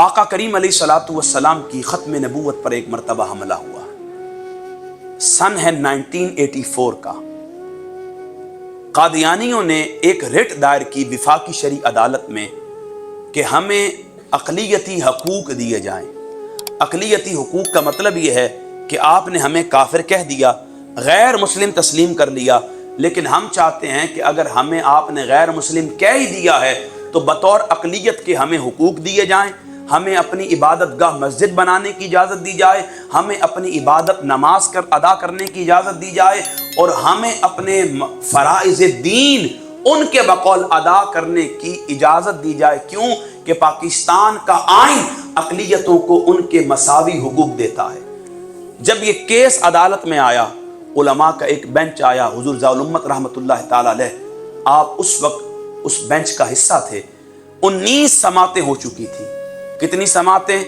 آقا کریم علیہ الصلوۃ والسلام کی ختم نبوت پر ایک مرتبہ حملہ ہوا. سن ہے 1984 کا. قادیانیوں نے ایک رٹ دائر کی وفاقی شرعی عدالت میں کہ ہمیں اقلیتی حقوق دیے جائیں. اقلیتی حقوق کا مطلب یہ ہے کہ آپ نے ہمیں کافر کہہ دیا، غیر مسلم تسلیم کر لیا، لیکن ہم چاہتے ہیں کہ اگر ہمیں آپ نے غیر مسلم کہہ ہی دیا ہے تو بطور اقلیت کے ہمیں حقوق دیے جائیں، ہمیں اپنی عبادت گاہ مسجد بنانے کی اجازت دی جائے، ہمیں اپنی عبادت نماز ادا کرنے کی اجازت دی جائے، اور ہمیں اپنے فرائض دین ان کے بقول ادا کرنے کی اجازت دی جائے. کیوں کہ پاکستان کا آئین اقلیتوں کو ان کے مساوی حقوق دیتا ہے. جب یہ کیس عدالت میں آیا، علماء کا ایک بینچ آیا، حضور ضیاء الامت رحمۃ اللہ تعالی علیہ، آپ اس وقت اس بینچ کا حصہ تھے. 19 سماعتیں ہو چکی تھی. کتنی سماعتیں؟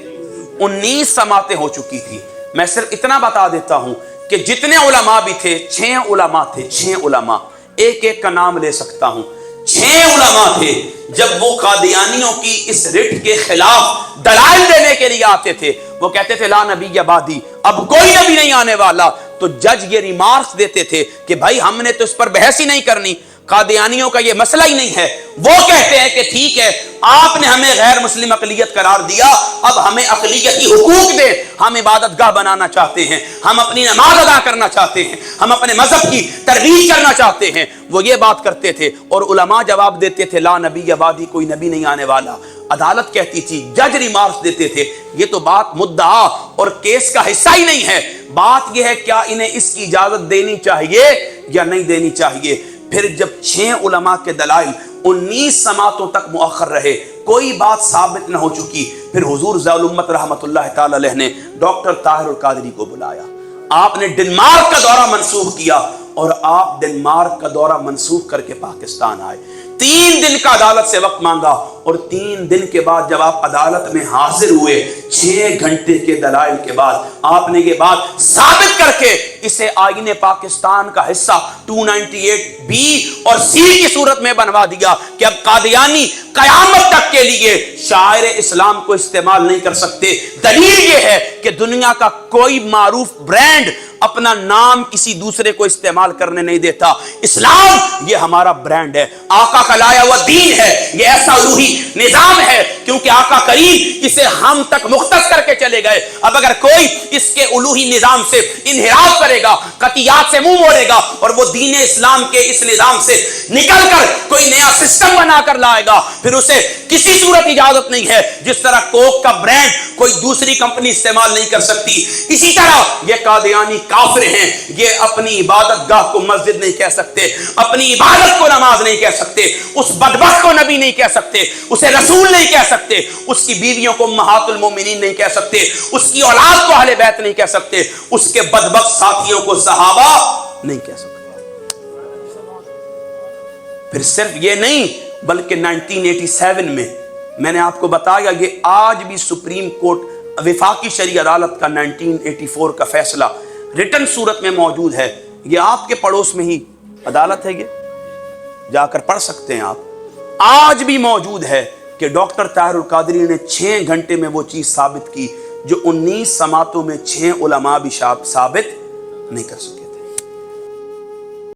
19 سماعتیں ہو چکی تھی. میں صرف اتنا بتا دیتا ہوں کہ جتنے علماء بھی تھے، 6 علماء تھے. 6 علماء، ایک ایک کا نام لے سکتا ہوں. 6 علماء تھے. جب وہ قادیانیوں کی اس رٹ کے خلاف دلائل دینے کے لیے آتے تھے، وہ کہتے تھے لا نبی بعدی، اب کوئی نبی نہیں آنے والا، تو جج یہ ریمارکس دیتے تھے کہ بھائی ہم نے تو اس پر بحث ہی نہیں کرنی، قادیانیوں کا یہ مسئلہ ہی نہیں ہے. وہ کہتے ہیں کہ ٹھیک ہے، آپ نے ہمیں غیر مسلم اقلیت قرار دیا، اب ہمیں اقلیتی حقوق دے. ہم عبادت گاہ بنانا چاہتے ہیں، ہم اپنی نماز ادا کرنا چاہتے ہیں، ہم اپنے مذہب کی ترویج کرنا چاہتے ہیں. وہ یہ بات کرتے تھے اور علماء جواب دیتے تھے لا نبی بعدی، کوئی نبی نہیں آنے والا. عدالت کہتی تھی، جج ریمارکس دیتے تھے یہ تو بات مدعا اور کیس کا حصہ ہی نہیں ہے. بات یہ ہے کیا انہیں اس کی اجازت دینی چاہیے یا نہیں دینی چاہیے. پھر جب 6 علماء کے دلائل 19 سماعتوں تک مؤخر رہے، کوئی بات ثابت نہ ہو چکی، پھر حضور ضیاء الامت رحمۃ اللہ تعالی علیہ نے ڈاکٹر طاہر القادری کو بلایا. آپ نے ڈنمارک کا دورہ منسوخ کیا اور آپ ڈنمارک کا دورہ منسوخ کر کے پاکستان آئے. 3 دن کا عدالت سے وقت مانگا اور 3 دن کے بعد جب آپ عدالت میں حاضر ہوئے، 6 گھنٹے کے دلائل کے بعد آپ نے یہ بات ثابت کر کے اسے آئین پاکستان کا حصہ 298B اور C کی صورت میں بنوا دیا کہ اب قادیانی قیامت تک کے لیے شاعر اسلام کو استعمال نہیں کر سکتے. دلیل یہ ہے کہ دنیا کا کوئی معروف برانڈ اپنا نام کسی دوسرے کو استعمال کرنے نہیں دیتا. اسلام یہ ہمارا برانڈ ہے، آقا کا لایا ہوا دین ہے، یہ ایسا الوہی نظام ہے کیونکہ آقا کریم اسے ہم تک مختص کر کے چلے گئے. اب اگر کوئی اس کے الوہی نظام سے انحراف کرے گا، قطعیات سے منہ موڑے گا اور وہ دین اسلام کے اس نظام سے نکل کر کوئی نیا سسٹم بنا کر لائے گا، پھر اسے کسی صورت اجازت نہیں ہے. جس طرح کوک کا برانڈ کوئی دوسری کمپنی استعمال نہیں کر سکتی، اسی طرح یہ قادیانی کافر ہیں. یہ اپنی عبادت گاہ کو مسجد نہیں کہہ سکتے، اپنی عبادت کو نماز نہیں کہہ سکتے، اس بدبخت کو نبی نہیں کہہ سکتے، اسے رسول نہیں کہہ سکتے، اس کی بیویوں کو امہات المومنین نہیں کہہ سکتے، اس کی اولاد کو اہل بیت نہیں کہہ سکتے، اس کے بدبخت ساتھیوں کو صحابہ نہیں کہہ سکتے. پھر صرف یہ نہیں بلکہ 1987 میں نے آپ کو بتایا یہ آج بھی سپریم کورٹ وفاقی شرعی عدالت کا 1984 کا فیصلہ ریٹن صورت میں موجود ہے. یہ آپ کے پڑوس میں ہی عدالت ہے، یہ جا کر پڑھ سکتے ہیں آپ. آج بھی موجود ہے کہ ڈاکٹر طاہر القادری نے 6 گھنٹے میں وہ چیز ثابت کی جو 19 سماعتوں میں 6 علماء بھی ثابت نہیں کر سکے.